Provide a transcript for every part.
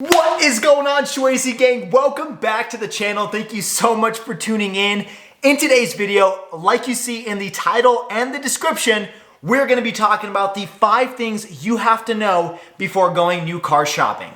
What is going on, Swayze gang? Welcome back to the channel. Thank you so much for tuning in. In today's video, like you see in the title and the description, we're going to be talking about the 5 things you have to know before going new car shopping.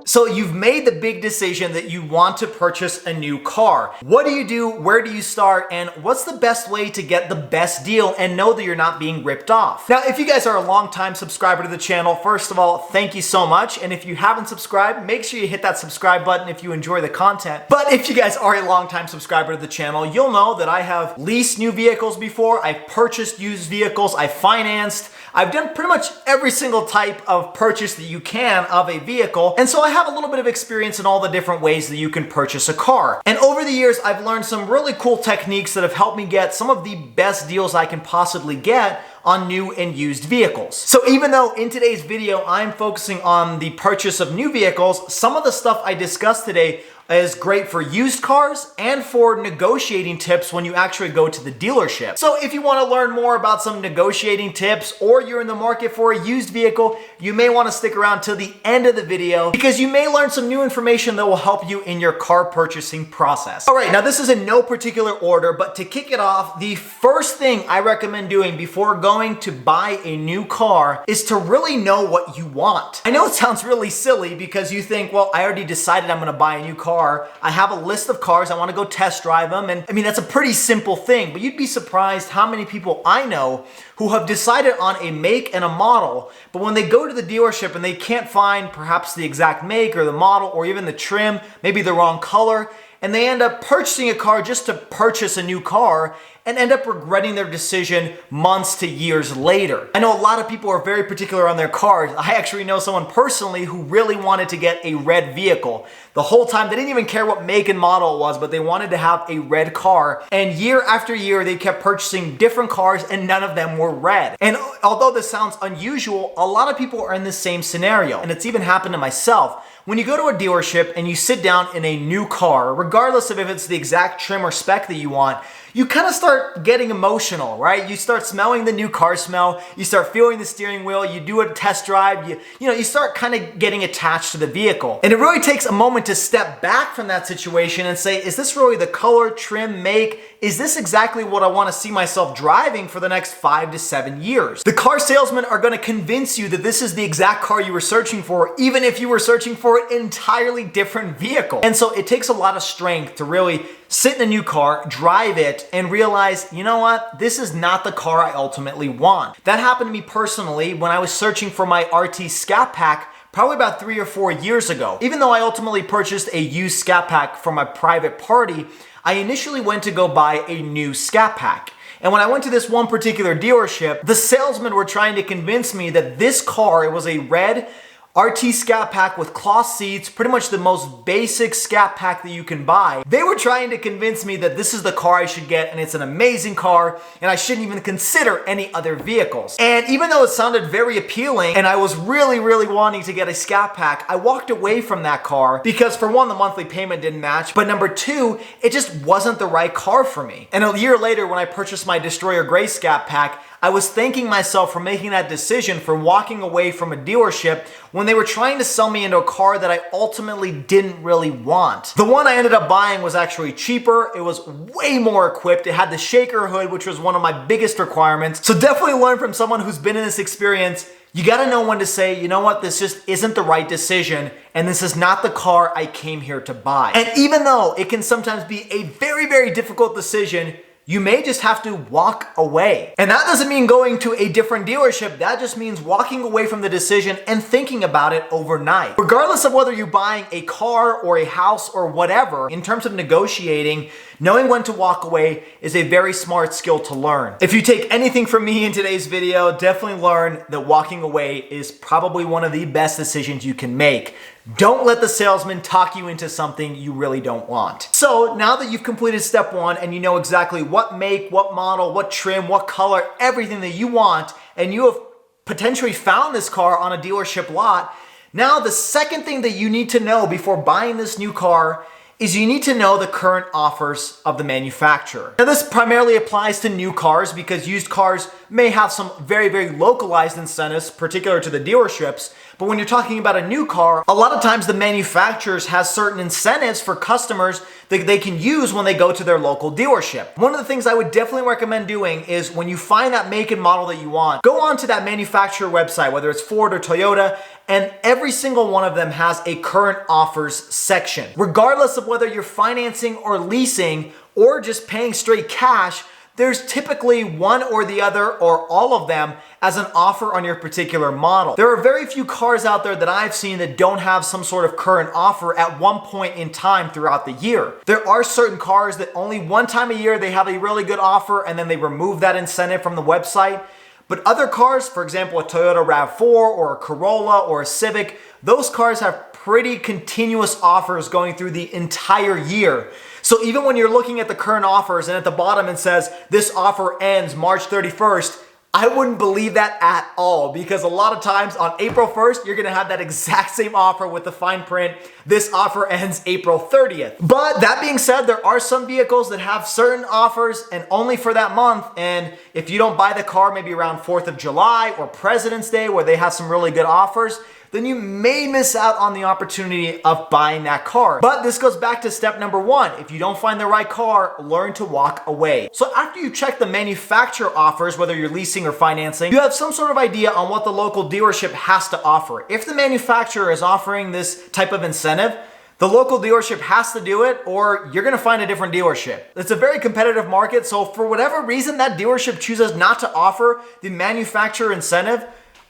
So you've made the big decision that you want to purchase a new car. What do you do? Where do you start? And what's the best way to get the best deal and know that you're not being ripped off? Now, if you guys are a long-time subscriber to the channel, first of all, thank you so much. And if you haven't subscribed, make sure you hit that subscribe button if you enjoy the content. But if you guys are a long-time subscriber to the channel, you'll know that I have leased new vehicles before. I've purchased used vehicles. I've financed. I've done pretty much every single type of purchase that you can of a vehicle. And so I have a little bit of experience in all the different ways that you can purchase a car. And over the years, I've learned some really cool techniques that have helped me get some of the best deals I can possibly get on new and used vehicles. So even though in today's video, I'm focusing on the purchase of new vehicles, some of the stuff I discussed today is great for used cars and for negotiating tips when you actually go to the dealership. So if you want to learn more about some negotiating tips or you're in the market for a used vehicle, you may want to stick around till the end of the video because you may learn some new information that will help you in your car purchasing process. All right, now this is in no particular order, but to kick it off, the first thing I recommend doing before going to buy a new car is to really know what you want. I know it sounds really silly because you think, well, I already decided I'm going to buy a new car. I have a list of cars. I want to go test drive them. And I mean, that's a pretty simple thing, but you'd be surprised how many people I know who have decided on a make and a model, but when they go to the dealership and they can't find perhaps the exact make or the model or even the trim, maybe the wrong color, and they end up purchasing a car just to purchase a new car and end up regretting their decision months to years later. I know a lot of people are very particular on their cars. I actually know someone personally who really wanted to get a red vehicle. The whole time, they didn't even care what make and model it was, but they wanted to have a red car. And year after year, they kept purchasing different cars and none of them were red. And although this sounds unusual, a lot of people are in the same scenario. And it's even happened to myself. When you go to a dealership and you sit down in a new car, regardless of if it's the exact trim or spec that you want, you kind of start getting emotional, right? You start smelling the new car smell, you start feeling the steering wheel, you do a test drive, you start kind of getting attached to the vehicle. And it really takes a moment to step back from that situation and say, is this really the color, trim, make? Is this exactly what I want to see myself driving for the next 5 to 7 years? The car salesmen are going to convince you that this is the exact car you were searching for, even if you were searching for an entirely different vehicle. And so it takes a lot of strength to really sit in a new car, drive it, and realize, you know what? This is not the car I ultimately want. That happened to me personally when I was searching for my RT Scat Pack probably about 3 or 4 years ago. Even though I ultimately purchased a used Scat Pack from a private party, I initially went to go buy a new Scat Pack. And when I went to this one particular dealership, the salesmen were trying to convince me that this car, it was a red RT Scat Pack with cloth seats, pretty much the most basic Scat Pack that you can buy. They were trying to convince me that this is the car I should get and it's an amazing car and I shouldn't even consider any other vehicles. And even though it sounded very appealing and I was really wanting to get a Scat Pack, I walked away from that car because for one, the monthly payment didn't match, but number two, it just wasn't the right car for me. And a year later when I purchased my Destroyer Gray Scat Pack, I was thanking myself for making that decision, for walking away from a dealership when they were trying to sell me into a car that I ultimately didn't really want. The one I ended up buying was actually cheaper. It was way more equipped. It had the shaker hood, which was one of my biggest requirements. So definitely learn from someone who's been in this experience. You gotta know when to say, you know what, this just isn't the right decision, and this is not the car I came here to buy. And even though it can sometimes be a very difficult decision, you may just have to walk away. And that doesn't mean going to a different dealership. That just means walking away from the decision and thinking about it overnight. Regardless of whether you're buying a car or a house or whatever, in terms of negotiating, Knowing when to walk away is a very smart skill to learn. If you take anything from me in today's video, definitely learn that walking away is probably one of the best decisions you can make. Don't let the salesman talk you into something you really don't want. So now that you've completed step one and you know exactly what make, what model, what trim, what color, everything that you want, and you have potentially found this car on a dealership lot, now the second thing that you need to know before buying this new car is you need to know the current offers of the manufacturer. Now this primarily applies to new cars because used cars may have some very, very localized incentives particular to the dealerships. But when you're talking about a new car, a lot of times the manufacturers has certain incentives for customers that they can use when they go to their local dealership. One of the things I would definitely recommend doing is when you find that make and model that you want, go on to that manufacturer website, whether it's Ford or Toyota, and every single one of them has a current offers section. Regardless of whether you're financing or leasing or just paying straight cash, there's typically one or the other or all of them as an offer on your particular model. There are very few cars out there that I've seen that don't have some sort of current offer at one point in time throughout the year. There are certain cars that only one time a year they have a really good offer and then they remove that incentive from the website. But other cars, for example, a Toyota RAV4 or a Corolla or a Civic, those cars have pretty continuous offers going through the entire year. So even when you're looking at the current offers and at the bottom it says this offer ends March 31st, I wouldn't believe that at all, because a lot of times on April 1st, you're gonna have that exact same offer with the fine print, this offer ends April 30th. But that being said, there are some vehicles that have certain offers and only for that month. And if you don't buy the car maybe around 4th of July or President's Day where they have some really good offers, then you may miss out on the opportunity of buying that car. But this goes back to step number one. If you don't find the right car, learn to walk away. So after you check the manufacturer offers, whether you're leasing or financing, you have some sort of idea on what the local dealership has to offer. If the manufacturer is offering this type of incentive, the local dealership has to do it or you're gonna find a different dealership. It's a very competitive market, so for whatever reason that dealership chooses not to offer the manufacturer incentive,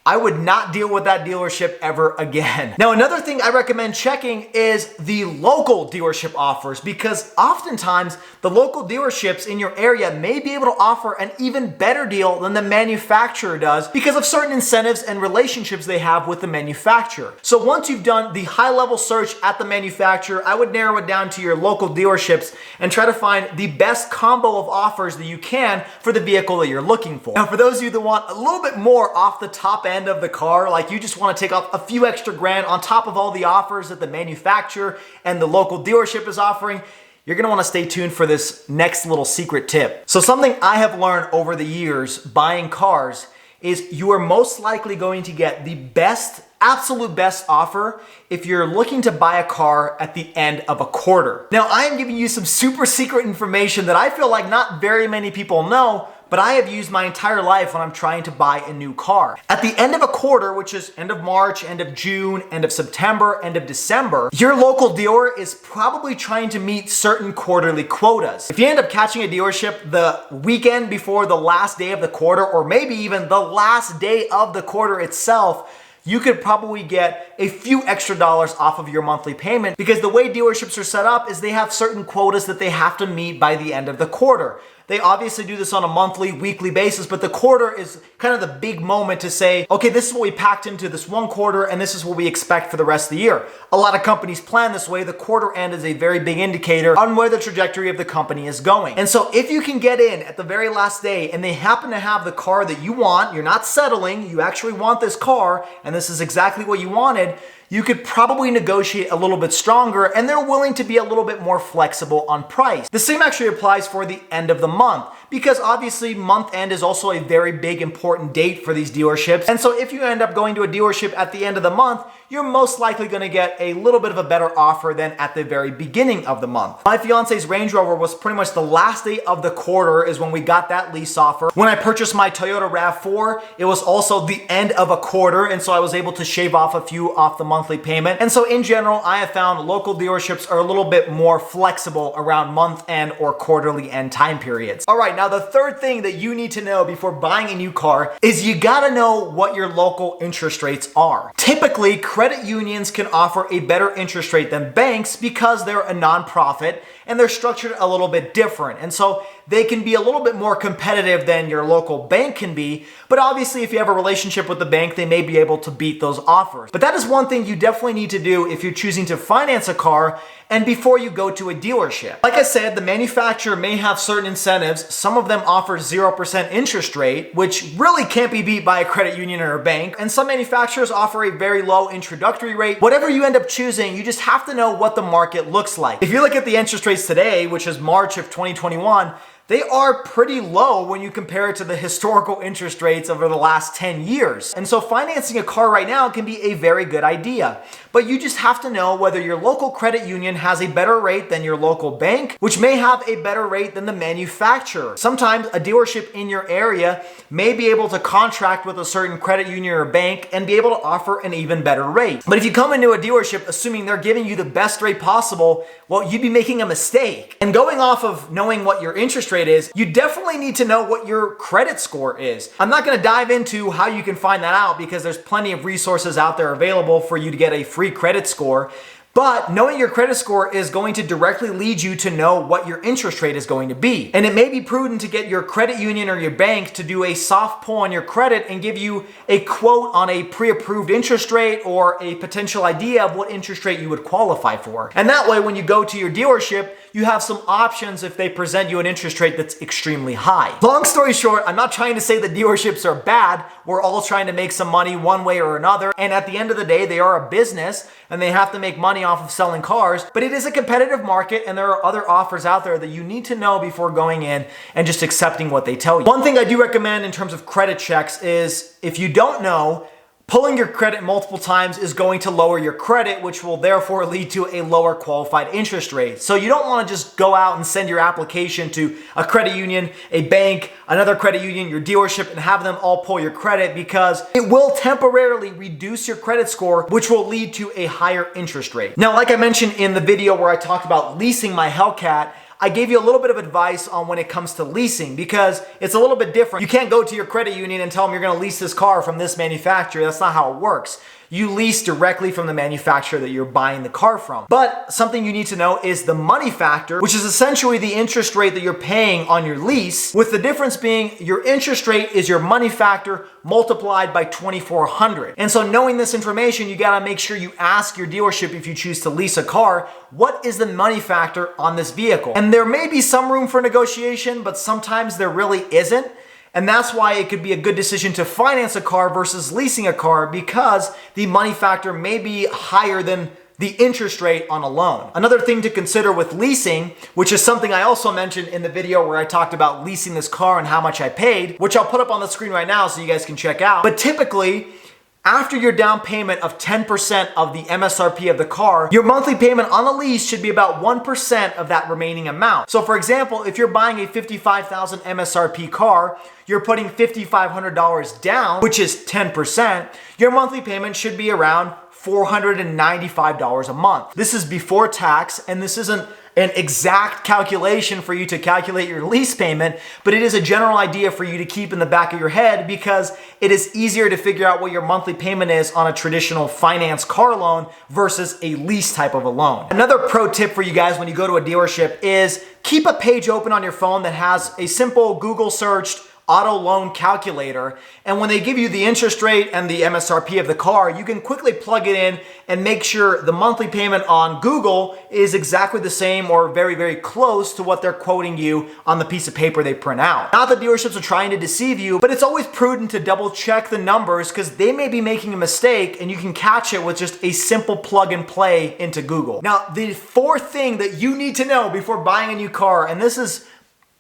I would not deal with that dealership ever again. Now, another thing I recommend checking is the local dealership offers, because oftentimes the local dealerships in your area may be able to offer an even better deal than the manufacturer does because of certain incentives and relationships they have with the manufacturer. So once you've done the high-level search at the manufacturer, I would narrow it down to your local dealerships and try to find the best combo of offers that you can for the vehicle that you're looking for. Now, for those of you that want a little bit more off the top end of the car, like you just want to take off a few extra grand on top of all the offers that the manufacturer and the local dealership is offering, you're going to want to stay tuned for this next little secret tip. So something I have learned over the years buying cars is you are most likely going to get the best, absolute best offer if you're looking to buy a car at the end of a quarter. Now, I am giving you some super secret information that I feel like not very many people know, but I have used my entire life when I'm trying to buy a new car. At the end of a quarter, which is end of March, end of June, end of September, end of December, your local dealer is probably trying to meet certain quarterly quotas. If you end up catching a dealership the weekend before the last day of the quarter, or maybe even the last day of the quarter itself, you could probably get a few extra dollars off of your monthly payment, because the way dealerships are set up is they have certain quotas that they have to meet by the end of the quarter. They obviously do this on a monthly, weekly basis, but the quarter is kind of the big moment to say, okay, this is what we packed into this one quarter and this is what we expect for the rest of the year. A lot of companies plan this way. The quarter end is a very big indicator on where the trajectory of the company is going. And so if you can get in at the very last day and they happen to have the car that you want, you're not settling, you actually want this car, and this is exactly what you wanted, you could probably negotiate a little bit stronger, and they're willing to be a little bit more flexible on price. The same actually applies for the end of the month, because obviously month end is also a very big important date for these dealerships. And so if you end up going to a dealership at the end of the month, you're most likely going to get a little bit of a better offer than at the very beginning of the month. My fiance's Range Rover was pretty much the last day of the quarter is when we got that lease offer. When I purchased my Toyota RAV4, it was also the end of a quarter, and so I was able to shave off a few off the monthly payment. And so in general, I have found local dealerships are a little bit more flexible around month end or quarterly end time periods. All right, now the third thing that you need to know before buying a new car is you gotta know what your local interest rates are. Typically, credit unions can offer a better interest rate than banks because they're a nonprofit and they're structured a little bit different. And so they can be a little bit more competitive than your local bank can be, but obviously if you have a relationship with the bank, they may be able to beat those offers. But that is one thing you definitely need to do if you're choosing to finance a car and before you go to a dealership. Like I said, the manufacturer may have certain incentives. Some of them offer 0% interest rate, which really can't be beat by a credit union or a bank. And some manufacturers offer a very low introductory rate. Whatever you end up choosing, you just have to know what the market looks like. If you look at the interest rates today, which is March of 2021, they are pretty low when you compare it to the historical interest rates over the last 10 years. And so financing a car right now can be a very good idea. But you just have to know whether your local credit union has a better rate than your local bank, which may have a better rate than the manufacturer. Sometimes a dealership in your area may be able to contract with a certain credit union or bank and be able to offer an even better rate. But if you come into a dealership assuming they're giving you the best rate possible, well, you'd be making a mistake. And going off of knowing what your interest rate is, you definitely need to know what your credit score is. I'm not going to dive into how you can find that out because there's plenty of resources out there available for you to get a free credit score. But knowing your credit score is going to directly lead you to know what your interest rate is going to be. And it may be prudent to get your credit union or your bank to do a soft pull on your credit and give you a quote on a pre-approved interest rate or a potential idea of what interest rate you would qualify for. And that way, when you go to your dealership, you have some options if they present you an interest rate that's extremely high. Long story short, I'm not trying to say that dealerships are bad. We're all trying to make some money one way or another. And at the end of the day, they are a business and they have to make money off of selling cars. But it is a competitive market and there are other offers out there that you need to know before going in and just accepting what they tell you. One thing I do recommend in terms of credit checks is if you don't know, pulling your credit multiple times is going to lower your credit, which will therefore lead to a lower qualified interest rate. So you don't want to just go out and send your application to a credit union, a bank, another credit union, your dealership, and have them all pull your credit because it will temporarily reduce your credit score, which will lead to a higher interest rate. Now, like I mentioned in the video where I talked about leasing my Hellcat, I gave you a little bit of advice on when it comes to leasing because it's a little bit different. You can't go to your credit union and tell them you're going to lease this car from this manufacturer. That's not how it works. You lease directly from the manufacturer that you're buying the car from. But something you need to know is the money factor, which is essentially the interest rate that you're paying on your lease, with the difference being your interest rate is your money factor multiplied by 2,400. And so knowing this information, you gotta make sure you ask your dealership if you choose to lease a car, what is the money factor on this vehicle? And there may be some room for negotiation, but sometimes there really isn't. And that's why it could be a good decision to finance a car versus leasing a car because the money factor may be higher than the interest rate on a loan. Another thing to consider with leasing, which is something I also mentioned in the video where I talked about leasing this car and how much I paid, which I'll put up on the screen right now so you guys can check out. But typically, after your down payment of 10% of the MSRP of the car, your monthly payment on a lease should be about 1% of that remaining amount. So for example, if you're buying a $55,000 MSRP car, you're putting $5,500 down, which is 10%, your monthly payment should be around $495 a month. This is before tax, and this isn't an exact calculation for you to calculate your lease payment, but it is a general idea for you to keep in the back of your head because it is easier to figure out what your monthly payment is on a traditional finance car loan versus a lease type of a loan. Another pro tip for you guys when you go to a dealership is keep a page open on your phone that has a simple Google searched auto loan calculator, and when they give you the interest rate and the MSRP of the car, you can quickly plug it in and make sure the monthly payment on Google is exactly the same or very, very close to what they're quoting you on the piece of paper they print out. Not that dealerships are trying to deceive you, but it's always prudent to double check the numbers because they may be making a mistake and you can catch it with just a simple plug and play into Google. Now, the fourth thing that you need to know before buying a new car, and this is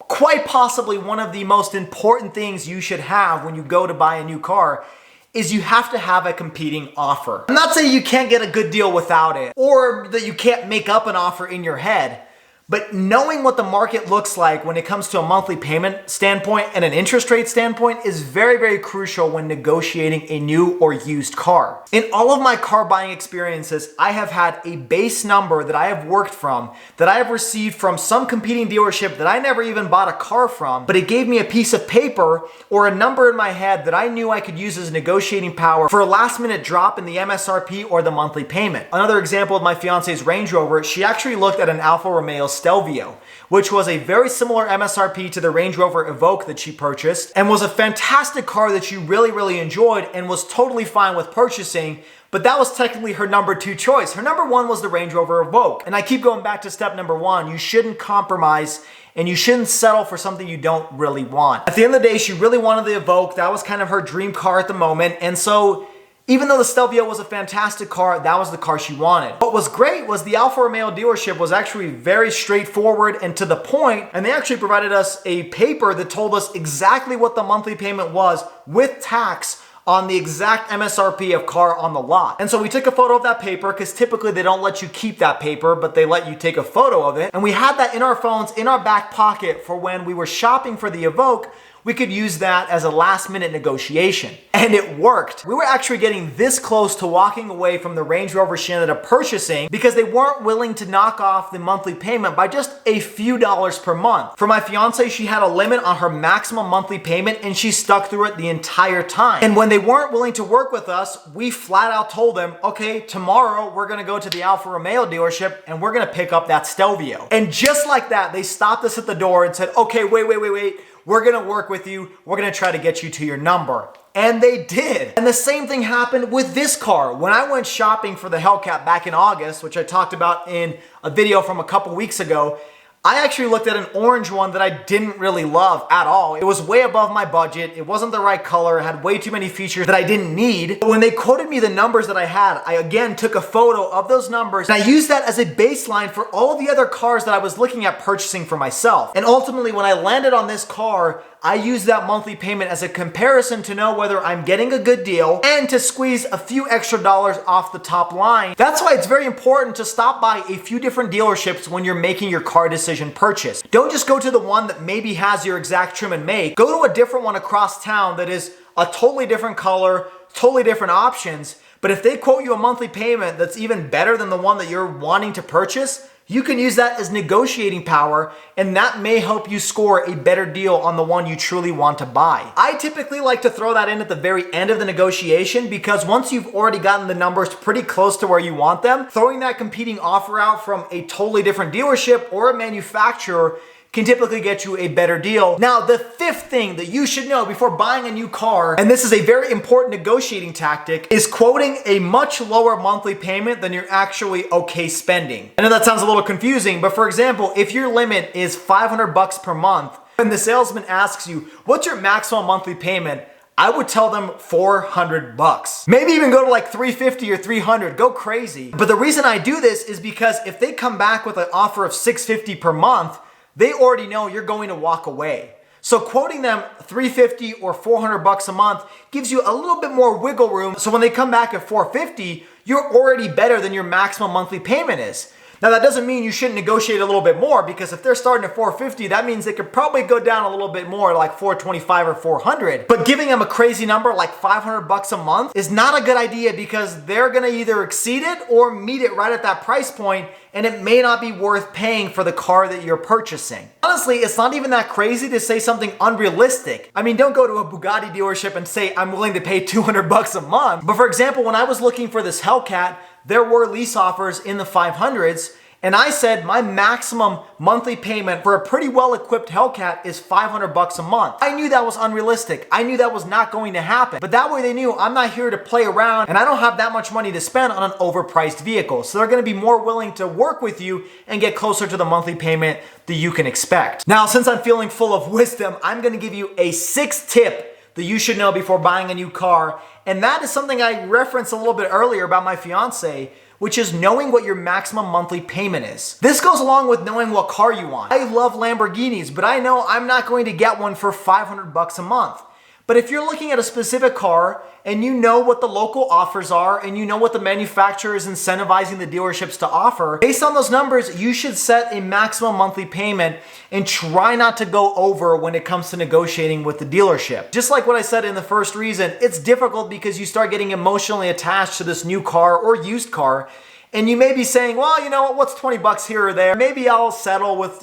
quite possibly one of the most important things you should have when you go to buy a new car, is you have to have a competing offer. I'm not saying you can't get a good deal without it, or that you can't make up an offer in your head, but knowing what the market looks like when it comes to a monthly payment standpoint and an interest rate standpoint is very, very crucial when negotiating a new or used car. In all of my car buying experiences, I have had a base number that I have worked from, that I have received from some competing dealership that I never even bought a car from, but it gave me a piece of paper or a number in my head that I knew I could use as negotiating power for a last minute drop in the MSRP or the monthly payment. Another example of my fiance's Range Rover, she actually looked at an Alfa Romeo Stelvio, which was a very similar MSRP to the Range Rover Evoque that she purchased, and was a fantastic car that she really enjoyed and was totally fine with purchasing. But that was technically her number 2 choice. Her number 1 was the Range Rover Evoque. And I keep going back to step number 1. You shouldn't compromise and you shouldn't settle for something you don't really want. At the end of the day, she really wanted the Evoque. That was kind of her dream car at the moment. And so even though the Stelvio was a fantastic car, that was the car she wanted. What was great was the Alfa Romeo dealership was actually very straightforward and to the point, and they actually provided us a paper that told us exactly what the monthly payment was with tax on the exact MSRP of car on the lot. And so we took a photo of that paper because typically they don't let you keep that paper, but they let you take a photo of it. And we had that in our phones in our back pocket for when we were shopping for the Evoque. We could use that as a last minute negotiation. And it worked. We were actually getting this close to walking away from the Range Rover she ended up purchasing because they weren't willing to knock off the monthly payment by just a few dollars per month. For my fiance, she had a limit on her maximum monthly payment and she stuck through it the entire time. And when they weren't willing to work with us, we flat out told them, okay, tomorrow we're gonna go to the Alfa Romeo dealership and we're gonna pick up that Stelvio. And just like that, they stopped us at the door and said, okay, wait. We're gonna work with you. We're gonna try to get you to your number. And they did. And the same thing happened with this car. When I went shopping for the Hellcat back in August, which I talked about in a video from a couple weeks ago, I actually looked at an orange one that I didn't really love at all. It was way above my budget. It wasn't the right color. It had way too many features that I didn't need. But when they quoted me the numbers that I had, I again took a photo of those numbers and I used that as a baseline for all the other cars that I was looking at purchasing for myself. And ultimately, when I landed on this car, I used that monthly payment as a comparison to know whether I'm getting a good deal and to squeeze a few extra dollars off the top line. That's why it's very important to stop by a few different dealerships when you're making your car decision purchase. Don't just go to the one that maybe has your exact trim and make. Go to a different one across town that is a totally different color, totally different options. But if they quote you a monthly payment that's even better than the one that you're wanting to purchase, you can use that as negotiating power, and that may help you score a better deal on the one you truly want to buy. I typically like to throw that in at the very end of the negotiation because once you've already gotten the numbers pretty close to where you want them, throwing that competing offer out from a totally different dealership or a manufacturer can typically get you a better deal. Now, the 5th thing that you should know before buying a new car, and this is a very important negotiating tactic, is quoting a much lower monthly payment than you're actually okay spending. I know that sounds a little confusing, but for example, if your limit is $500 per month, and the salesman asks you, what's your maximum monthly payment? I would tell them $400. Maybe even go to like $350 or $300, go crazy. But the reason I do this is because if they come back with an offer of $650 per month, they already know you're going to walk away. So quoting them $350 or $400 a month gives you a little bit more wiggle room. So when they come back at $450, you're already better than your maximum monthly payment is. Now that doesn't mean you shouldn't negotiate a little bit more because if they're starting at $450, that means they could probably go down a little bit more like $425 or $400. But giving them a crazy number like $500 a month is not a good idea because they're gonna either exceed it or meet it right at that price point, and it may not be worth paying for the car that you're purchasing. Honestly, it's not even that crazy to say something unrealistic. I mean, don't go to a Bugatti dealership and say, I'm willing to pay $200 a month. But for example, when I was looking for this Hellcat, there were lease offers in the 500s, and I said my maximum monthly payment for a pretty well-equipped Hellcat is $500 a month. I knew that was unrealistic. I knew that was not going to happen. But that way they knew I'm not here to play around and I don't have that much money to spend on an overpriced vehicle. So they're gonna be more willing to work with you and get closer to the monthly payment that you can expect. Now, since I'm feeling full of wisdom, I'm gonna give you a 6th tip that you should know before buying a new car. And that is something I referenced a little bit earlier about my fiance, which is knowing what your maximum monthly payment is. This goes along with knowing what car you want. I love Lamborghinis, but I know I'm not going to get one for $500 a month. But if you're looking at a specific car and you know what the local offers are and you know what the manufacturer is incentivizing the dealerships to offer, based on those numbers, you should set a maximum monthly payment and try not to go over when it comes to negotiating with the dealership. Just like what I said in the first reason, it's difficult because you start getting emotionally attached to this new car or used car, and you may be saying, well, you know what, what's $20 here or there? Maybe I'll settle with,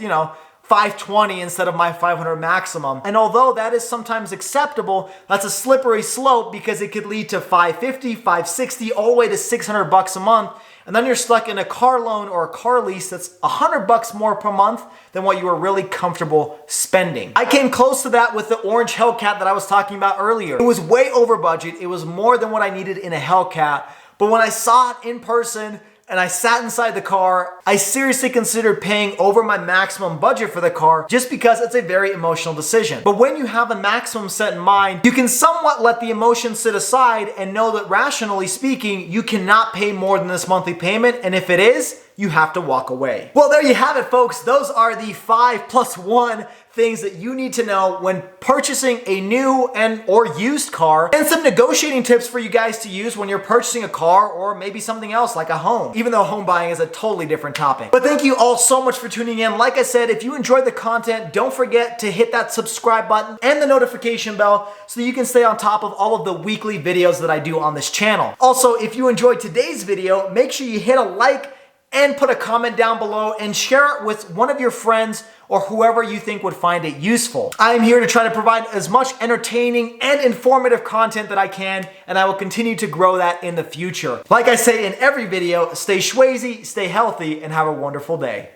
520 instead of my 500 maximum. And although that is sometimes acceptable, that's a slippery slope because it could lead to 550, 560, all the way to 600 bucks a month. And then you're stuck in a car loan or a car lease that's 100 bucks more per month than what you were really comfortable spending. I came close to that with the orange Hellcat that I was talking about earlier. It was way over budget. It was more than what I needed in a Hellcat. But when I saw it in person, and I sat inside the car, I seriously considered paying over my maximum budget for the car just because it's a very emotional decision. But when you have a maximum set in mind, you can somewhat let the emotions sit aside and know that rationally speaking, you cannot pay more than this monthly payment, and if it is, you have to walk away. Well, there you have it, folks. Those are the 5+1 things that you need to know when purchasing a new and or used car, and some negotiating tips for you guys to use when you're purchasing a car or maybe something else like a home, even though home buying is a totally different topic. But thank you all so much for tuning in. Like I said, if you enjoyed the content, don't forget to hit that subscribe button and the notification bell so that you can stay on top of all of the weekly videos that I do on this channel. Also, if you enjoyed today's video, make sure you hit a like and put a comment down below and share it with one of your friends or whoever you think would find it useful. I am here to try to provide as much entertaining and informative content that I can, and I will continue to grow that in the future. Like I say in every video, stay schwazy, stay healthy, and have a wonderful day.